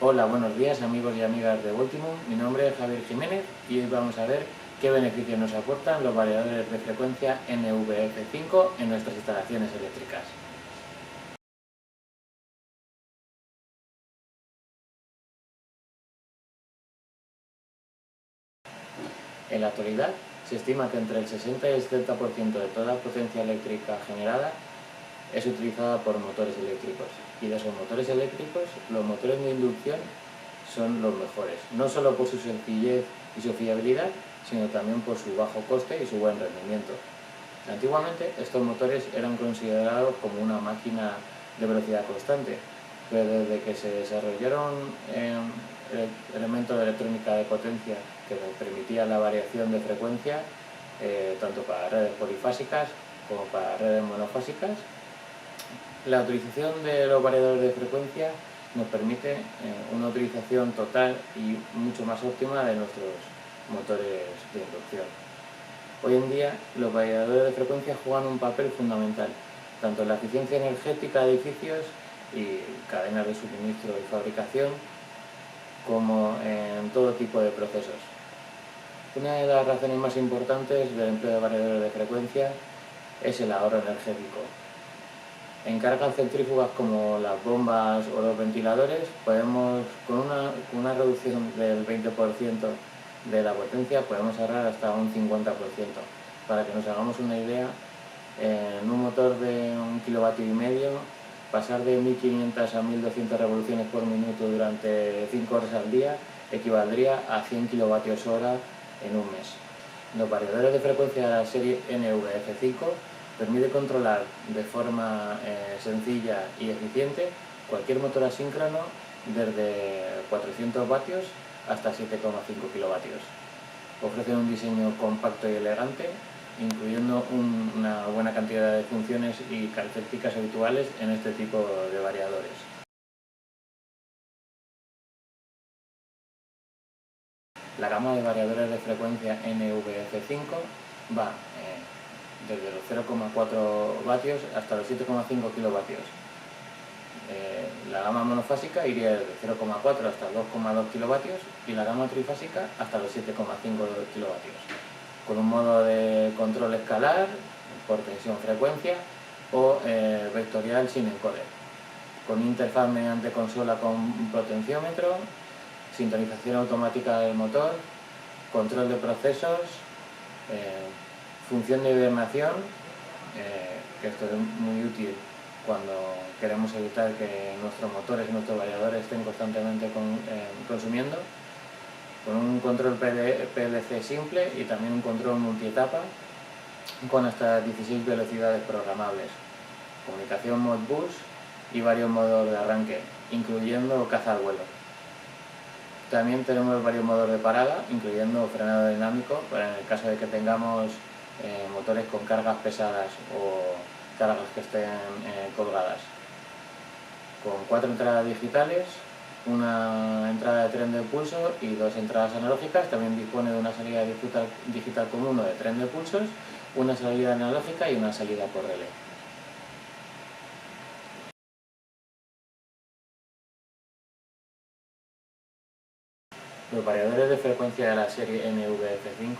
Hola, buenos días amigos y amigas de Ultimum. Mi nombre es Javier Jiménez y hoy vamos a ver qué beneficios nos aportan los variadores de frecuencia NVF5 en nuestras instalaciones eléctricas. En la actualidad, se estima que entre el 60 y el 70% de toda la potencia eléctrica generada es utilizada por motores eléctricos. Y de esos motores eléctricos, los motores de inducción son los mejores, no solo por su sencillez y su fiabilidad, sino también por su bajo coste y su buen rendimiento. Antiguamente, estos motores eran considerados como una máquina de velocidad constante, pero desde que se desarrollaron elementos de electrónica de potencia que permitían la variación de frecuencia, tanto para redes polifásicas como para redes monofásicas, la utilización de los variadores de frecuencia nos permite una utilización total y mucho más óptima de nuestros motores de inducción. Hoy en día, los variadores de frecuencia juegan un papel fundamental, tanto en la eficiencia energética de edificios y cadenas de suministro y fabricación, como en todo tipo de procesos. Una de las razones más importantes del empleo de variadores de frecuencia es el ahorro energético. En cargas centrífugas como las bombas o los ventiladores, podemos, con una reducción del 20% de la potencia, podemos ahorrar hasta un 50%. Para que nos hagamos una idea, en un motor de 1,5 kW, pasar de 1500 a 1200 revoluciones por minuto durante 5 horas al día equivaldría a 100 kWh en un mes. Los variadores de frecuencia de la serie NVF5 permite controlar de forma sencilla y eficiente cualquier motor asíncrono desde 400 vatios hasta 7,5 kilovatios. Ofrecen un diseño compacto y elegante, incluyendo una buena cantidad de funciones y características habituales en este tipo de variadores. La gama de variadores de frecuencia NVF5 va desde los 0,4 vatios hasta los 7,5 kilovatios. La gama monofásica iría desde 0,4 hasta 2,2 kilovatios y la gama trifásica hasta los 7,5 kilovatios, con un modo de control escalar por tensión-frecuencia o vectorial sin encoder, con interfaz mediante consola con potenciómetro, sintonización automática del motor, control de procesos, función de hibernación, que esto es muy útil cuando queremos evitar que nuestros motores y nuestros variadores estén constantemente consumiendo, con un control PLC simple y también un control multietapa con hasta 16 velocidades programables, comunicación Modbus y varios modos de arranque, incluyendo caza al vuelo. También tenemos varios modos de parada, incluyendo frenado dinámico, para en el caso de que tengamos motores con cargas pesadas o cargas que estén colgadas. Con 4 entradas digitales, una entrada de tren de pulso y 2 entradas analógicas. También dispone de una salida digital común de tren de pulsos, una salida analógica y una salida por relé. Los variadores de frecuencia de la serie NVF5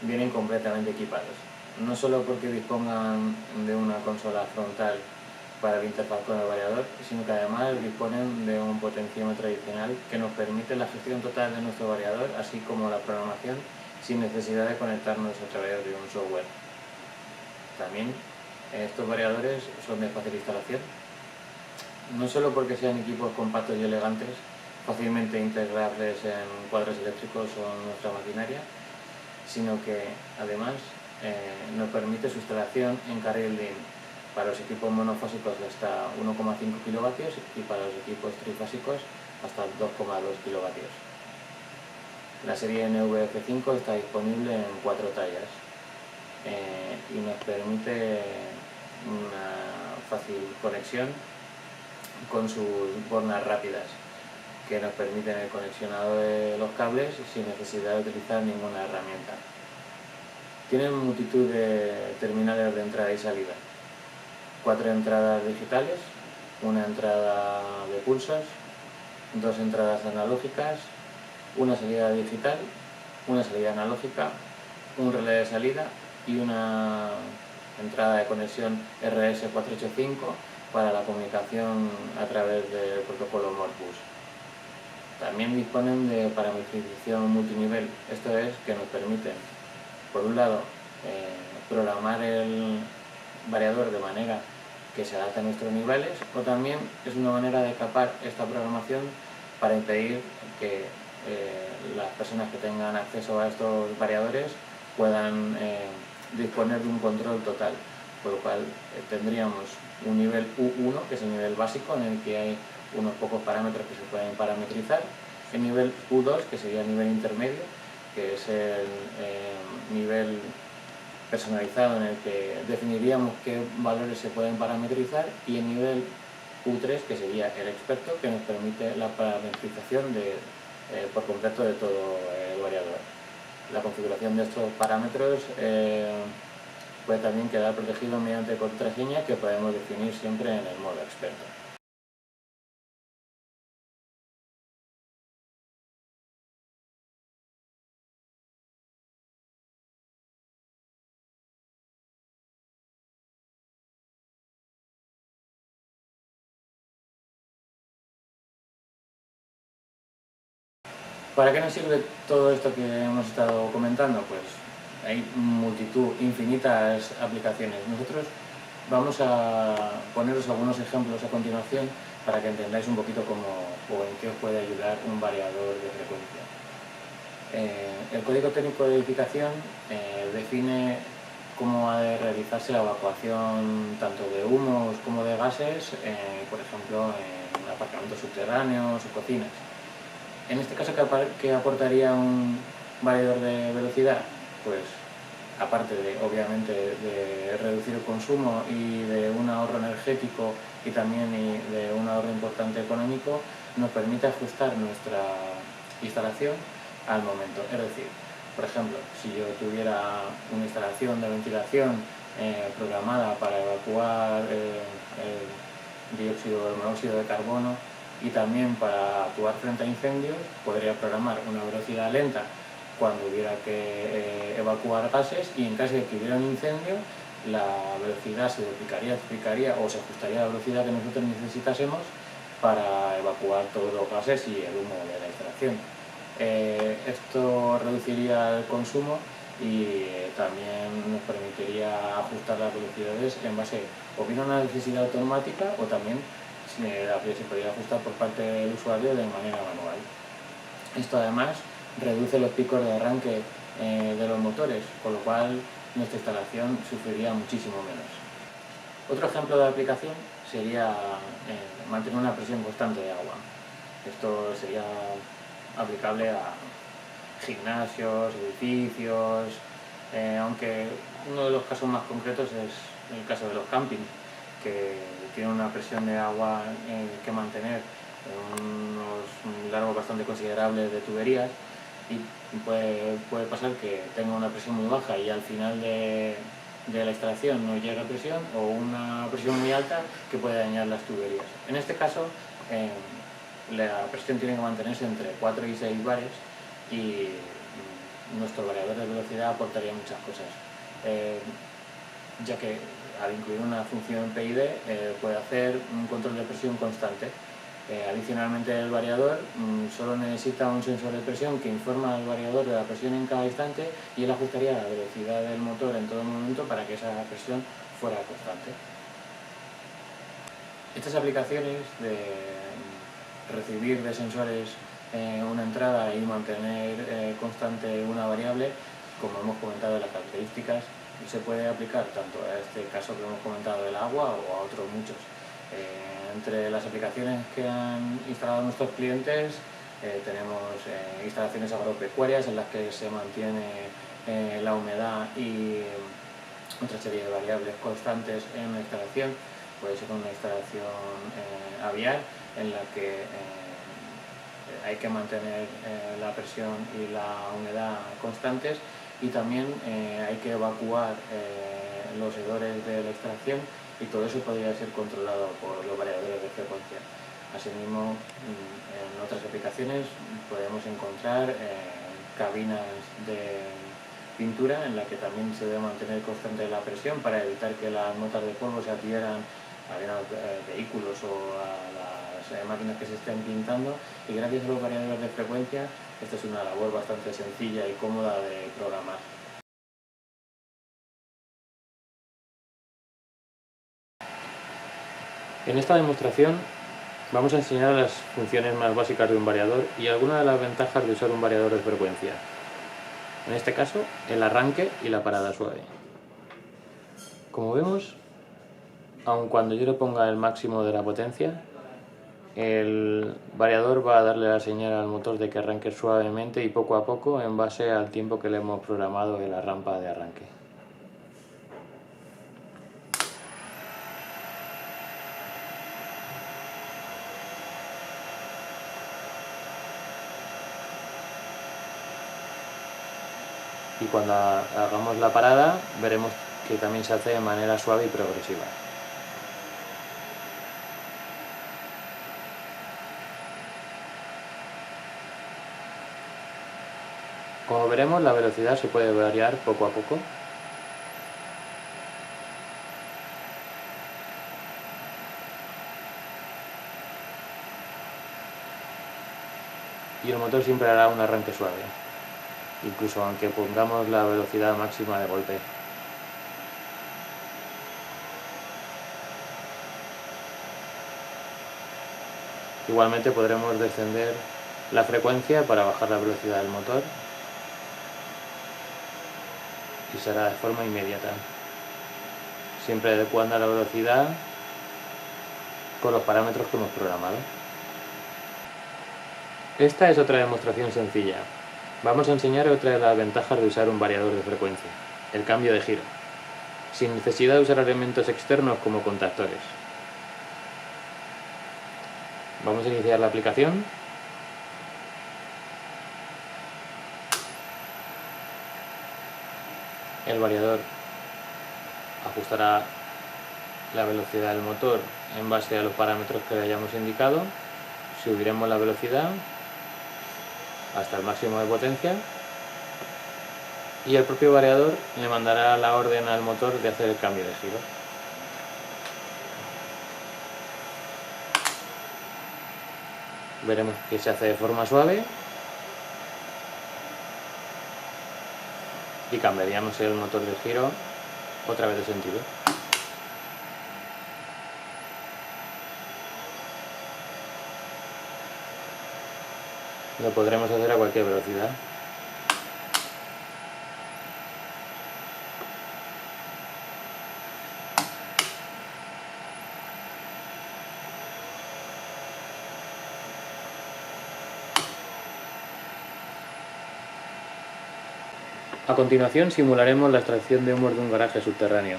vienen completamente equipados, no solo porque dispongan de una consola frontal para la interfaz con el variador, sino que además disponen de un potenciómetro adicional que nos permite la gestión total de nuestro variador, así como la programación sin necesidad de conectarnos a través de un software. También estos variadores son de fácil instalación, no solo porque sean equipos compactos y elegantes, fácilmente integrables en cuadros eléctricos o en nuestra maquinaria, sino que además nos permite su instalación en carril DIN para los equipos monofásicos de hasta 1,5 kilovatios y para los equipos trifásicos hasta 2,2 kilovatios. La serie NVF5 está disponible en 4 tallas y nos permite una fácil conexión con sus bornas rápidas, que nos permiten el conexionado de los cables sin necesidad de utilizar ninguna herramienta. Tienen multitud de terminales de entrada y salida, 4 entradas digitales, una entrada de pulsos, 2 entradas analógicas, una salida digital, una salida analógica, un relé de salida y una entrada de conexión RS485 para la comunicación a través del protocolo Modbus. También disponen de parametrización multinivel, esto es, que nos permiten, por un lado, programar el variador de manera que se adapte a nuestros niveles, o también es una manera de capar esta programación para impedir que las personas que tengan acceso a estos variadores puedan disponer de un control total, por lo cual tendríamos un nivel U1, que es el nivel básico, en el que hay unos pocos parámetros que se pueden parametrizar, el nivel U2, que sería el nivel intermedio, que es el nivel personalizado en el que definiríamos qué valores se pueden parametrizar, y el nivel U3, que sería el experto, que nos permite la parametrización por completo de todo el variador. La configuración de estos parámetros puede también quedar protegido mediante contraseña, que podemos definir siempre en el modo experto. ¿Para qué nos sirve todo esto que hemos estado comentando? Pues hay multitud, infinitas aplicaciones. Nosotros vamos a poneros algunos ejemplos a continuación para que entendáis un poquito cómo o en qué os puede ayudar un variador de frecuencia. El código técnico de edificación define cómo ha de realizarse la evacuación tanto de humos como de gases, por ejemplo, en aparcamientos subterráneos o cocinas. En este caso, ¿qué aportaría un variador de velocidad? Pues, aparte de, obviamente, de reducir el consumo y de un ahorro energético y también de un ahorro importante económico, nos permite ajustar nuestra instalación al momento. Es decir, por ejemplo, si yo tuviera una instalación de ventilación programada para evacuar el monóxido de carbono y también para actuar frente a incendios, podría programar una velocidad lenta cuando hubiera que evacuar gases, y en caso de que hubiera un incendio, la velocidad se duplicaría, triplicaría o se ajustaría a la velocidad que nosotros necesitásemos para evacuar todos los gases y el humo de la instalación. Esto reduciría el consumo y también nos permitiría ajustar las velocidades en base o bien a una necesidad automática, o también se podría ajustar por parte del usuario de manera manual. Esto además reduce los picos de arranque de los motores, con lo cual nuestra instalación sufriría muchísimo menos. Otro ejemplo de aplicación sería mantener una presión constante de agua. Esto sería aplicable a gimnasios, edificios, aunque uno de los casos más concretos es el caso de los campings, que tienen una presión de agua que mantener en unos largos bastante considerables de tuberías, y puede pasar que tenga una presión muy baja y al final de la extracción no llega presión, o una presión muy alta que puede dañar las tuberías. En este caso, la presión tiene que mantenerse entre 4 y 6 bares, y nuestro variador de velocidad aportaría muchas cosas, ya que al incluir una función PID puede hacer un control de presión constante. Adicionalmente, el variador solo necesita un sensor de presión que informa al variador de la presión en cada instante, y él ajustaría la velocidad del motor en todo momento para que esa presión fuera constante. Estas aplicaciones de recibir de sensores una entrada y mantener constante una variable, como hemos comentado en las características, se puede aplicar tanto a este caso que hemos comentado del agua o a otros muchos. Entre las aplicaciones que han instalado nuestros clientes tenemos instalaciones agropecuarias en las que se mantiene la humedad y otra serie de variables constantes en la instalación. Puede ser una instalación aviar en la que hay que mantener la presión y la humedad constantes, y también hay que evacuar los hedores de la extracción, y todo eso podría ser controlado por los variadores de frecuencia. Asimismo, en otras aplicaciones podemos encontrar cabinas de pintura en la que también se debe mantener constante la presión para evitar que las motas de polvo se adhieran a los vehículos o a las máquinas que se estén pintando, y gracias a los variadores de frecuencia esta es una labor bastante sencilla y cómoda de programar. En esta demostración vamos a enseñar las funciones más básicas de un variador y algunas de las ventajas de usar un variador de frecuencia. En este caso, el arranque y la parada suave. Como vemos, aun cuando yo le ponga el máximo de la potencia, el variador va a darle la señal al motor de que arranque suavemente y poco a poco en base al tiempo que le hemos programado en la rampa de arranque. Y cuando hagamos la parada veremos que también se hace de manera suave y progresiva. Como veremos, la velocidad se puede variar poco a poco. Y el motor siempre hará un arranque suave, incluso aunque pongamos la velocidad máxima de golpe. Igualmente podremos descender la frecuencia para bajar la velocidad del motor y será de forma inmediata, siempre adecuando la velocidad con los parámetros que hemos programado. Esta es otra demostración sencilla. Vamos a enseñar otra de las ventajas de usar un variador de frecuencia, el cambio de giro, sin necesidad de usar elementos externos como contactores. Vamos a iniciar la aplicación. El variador ajustará la velocidad del motor en base a los parámetros que le hayamos indicado. Subiremos la velocidad hasta el máximo de potencia y el propio variador le mandará la orden al motor de hacer el cambio de giro. Veremos que se hace de forma suave y cambiaríamos el motor de giro otra vez de sentido. Lo podremos hacer a cualquier velocidad. A continuación simularemos la extracción de humos de un garaje subterráneo.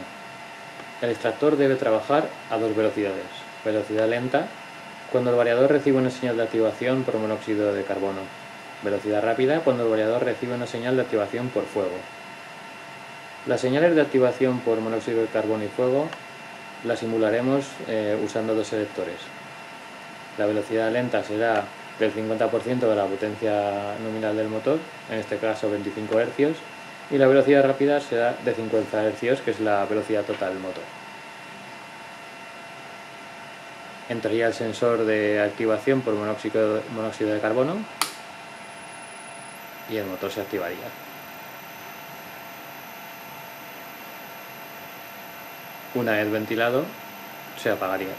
El extractor debe trabajar a dos velocidades. Velocidad lenta, cuando el variador recibe una señal de activación por monóxido de carbono. Velocidad rápida, cuando el variador recibe una señal de activación por fuego. Las señales de activación por monóxido de carbono y fuego las simularemos usando dos selectores. La velocidad lenta será del 50% de la potencia nominal del motor, en este caso 25 Hz, y la velocidad rápida será de 50 Hz, que es la velocidad total del motor. Entraría el sensor de activación por monóxido de carbono y el motor se activaría. Una vez ventilado, se apagaría.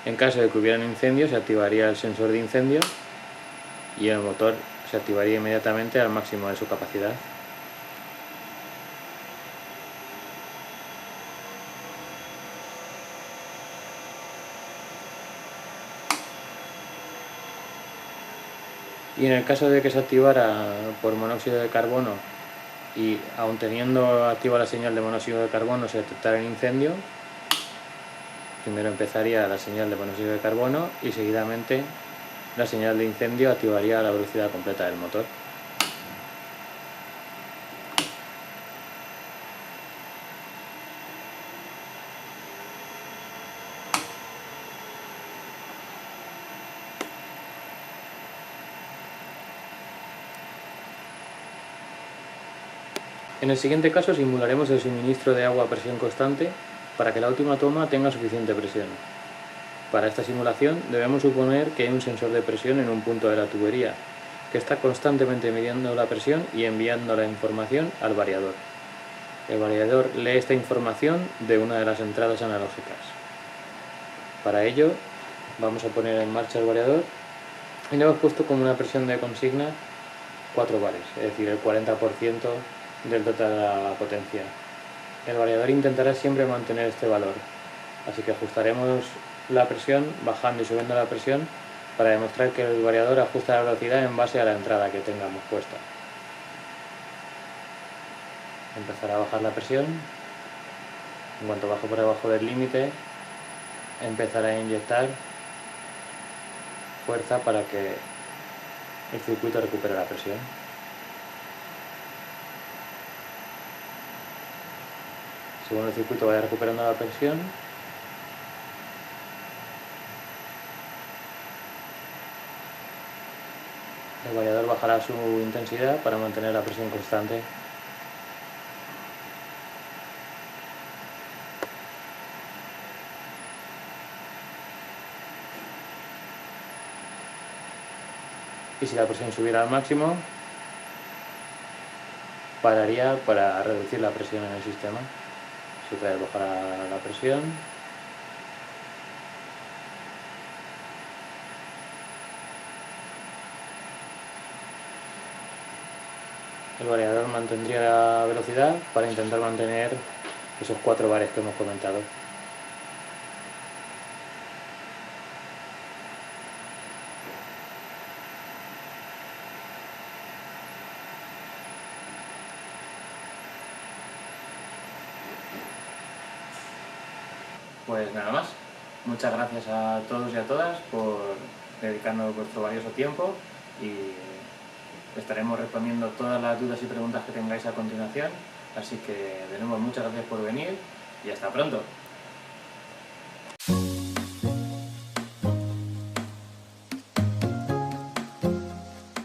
En caso de que hubiera un incendio, se activaría el sensor de incendio y el motor se activaría inmediatamente al máximo de su capacidad. Y en el caso de que se activara por monóxido de carbono y aun teniendo activa la señal de monóxido de carbono se detectara el incendio, primero empezaría la señal de monóxido de carbono y seguidamente la señal de incendio activaría la velocidad completa del motor. En el siguiente caso simularemos el suministro de agua a presión constante para que la última toma tenga suficiente presión. Para esta simulación debemos suponer que hay un sensor de presión en un punto de la tubería, que está constantemente midiendo la presión y enviando la información al variador. El variador lee esta información de una de las entradas analógicas. Para ello vamos a poner en marcha el variador y le hemos puesto como una presión de consigna 4 bares, es decir, el 40% del total de la potencia. El variador intentará siempre mantener este valor, así que ajustaremos la presión bajando y subiendo la presión para demostrar que el variador ajusta la velocidad en base a la entrada que tengamos puesta. Empezará a bajar la presión. En cuanto baje por debajo del límite, empezará a inyectar fuerza para que el circuito recupere la presión. Según el circuito vaya recuperando la presión, el variador bajará su intensidad para mantener la presión constante. Y si la presión subiera al máximo, pararía para reducir la presión en el sistema. Si otra vez bajará la presión. El variador mantendría la velocidad para intentar mantener esos 4 bares que hemos comentado. Pues nada más. Muchas gracias a todos y a todas por dedicarnos vuestro valioso tiempo y estaremos respondiendo todas las dudas y preguntas que tengáis a continuación. Así que de nuevo muchas gracias por venir y hasta pronto.